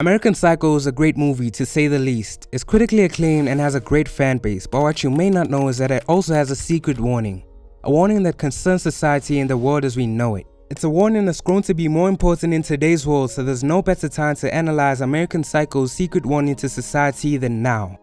American Psycho is a great movie to say the least. It's critically acclaimed and has a great fan base, but what you may not know is that it also has a secret warning. A warning that concerns society and the world as we know it. It's a warning that's grown to be more important in today's world, so there's no better time to analyze American Psycho's secret warning to society than now.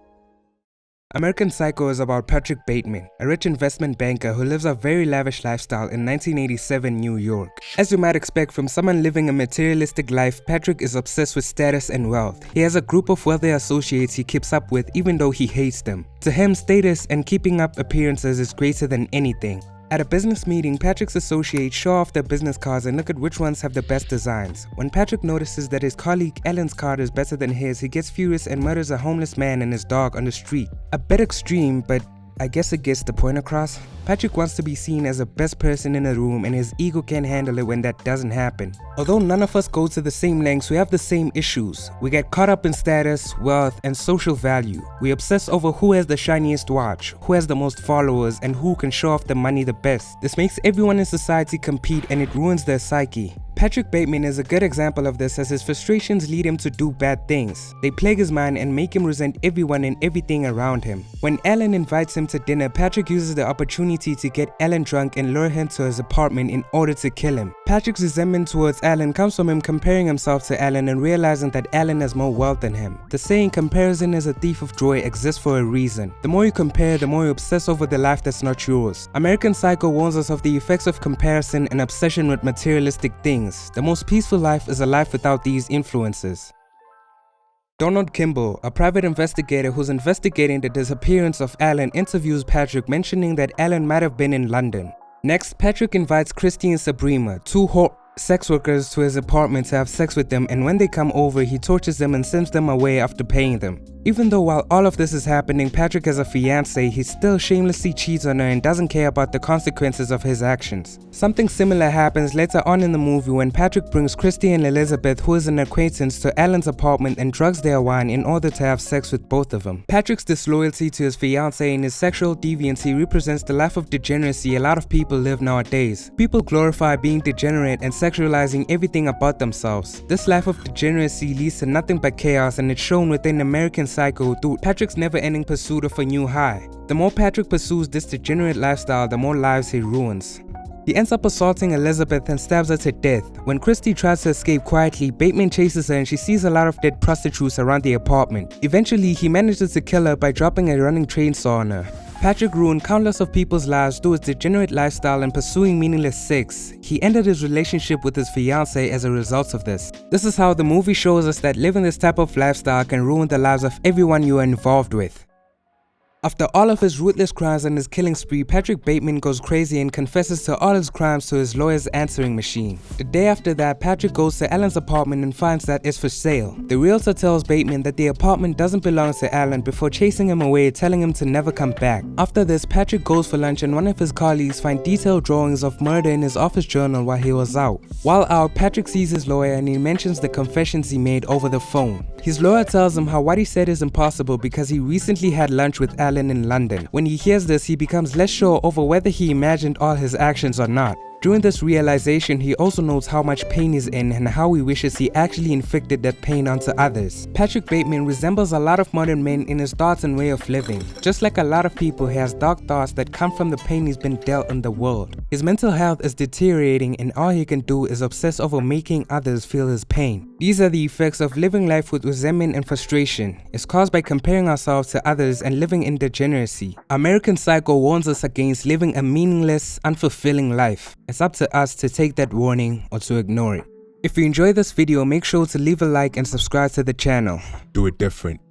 American Psycho is about Patrick Bateman, a rich investment banker who lives a very lavish lifestyle in 1987 New York. As you might expect from someone living a materialistic life, Patrick is obsessed with status and wealth. He has a group of wealthy associates he keeps up with even though he hates them. To him, status and keeping up appearances is greater than anything. At a business meeting, Patrick's associates show off their business cards and look at which ones have the best designs. When Patrick notices that his colleague Ellen's card is better than his, he gets furious and murders a homeless man and his dog on the street. A bit extreme, but I guess it gets the point across. Patrick wants to be seen as the best person in the room and his ego can't handle it when that doesn't happen. Although none of us go to the same lengths, we have the same issues. We get caught up in status, wealth, and social value. We obsess over who has the shiniest watch, who has the most followers, and who can show off the money the best. This makes everyone in society compete and it ruins their psyche. Patrick Bateman is a good example of this as his frustrations lead him to do bad things. They plague his mind and make him resent everyone and everything around him. When Ellen invites him to dinner, Patrick uses the opportunity to get Ellen drunk and lure him to his apartment in order to kill him. Patrick's resentment towards Ellen comes from him comparing himself to Ellen and realizing that Ellen has more wealth than him. The saying, "comparison is a thief of joy," exists for a reason. The more you compare, the more you obsess over the life that's not yours. American Psycho warns us of the effects of comparison and obsession with materialistic things. The most peaceful life is a life without these influences. Donald Kimball, a private investigator who's investigating the disappearance of Ellen, interviews Patrick, mentioning that Ellen might have been in London. Next, Patrick invites Christy and Sabrina, two sex workers, to his apartment to have sex with them, and when they come over, he tortures them and sends them away after paying them. Even though while all of this is happening, Patrick has a fiancée, he still shamelessly cheats on her and doesn't care about the consequences of his actions. Something similar happens later on in the movie when Patrick brings Christy and Elizabeth, who is an acquaintance, to Ellen's apartment and drugs their wine in order to have sex with both of them. Patrick's disloyalty to his fiancée and his sexual deviancy represents the life of degeneracy a lot of people live nowadays. People glorify being degenerate and sexualizing everything about themselves. This life of degeneracy leads to nothing but chaos, and it's shown within American Psycho through Patrick's never-ending pursuit of a new high. The more Patrick pursues this degenerate lifestyle, the more lives he ruins. He ends up assaulting Elizabeth and stabs her to death. When Christy tries to escape quietly, Bateman chases her and she sees a lot of dead prostitutes around the apartment. Eventually, he manages to kill her by dropping a running chainsaw on her. Patrick ruined countless of people's lives through his degenerate lifestyle and pursuing meaningless sex. He ended his relationship with his fiancée as a result of this. This is how the movie shows us that living this type of lifestyle can ruin the lives of everyone you are involved with. After all of his ruthless crimes and his killing spree, Patrick Bateman goes crazy and confesses to all his crimes to his lawyer's answering machine. The day after that, Patrick goes to Ellen's apartment and finds that it's for sale. The realtor tells Bateman that the apartment doesn't belong to Ellen before chasing him away, telling him to never come back. After this, Patrick goes for lunch and one of his colleagues finds detailed drawings of murder in his office journal while he was out. While out, Patrick sees his lawyer and he mentions the confessions he made over the phone. His lawyer tells him how what he said is impossible because he recently had lunch with Ellen in London. When he hears this, he becomes less sure over whether he imagined all his actions or not. During this realization, he also knows how much pain he's in and how he wishes he actually inflicted that pain onto others. Patrick Bateman resembles a lot of modern men in his thoughts and way of living. Just like a lot of people, he has dark thoughts that come from the pain he's been dealt in the world. His mental health is deteriorating and all he can do is obsess over making others feel his pain. These are the effects of living life with resentment and frustration. It's caused by comparing ourselves to others and living in degeneracy. American Psycho warns us against living a meaningless, unfulfilling life. It's up to us to take that warning or to ignore it. If you enjoyed this video, make sure to leave a like and subscribe to the channel. Do it different.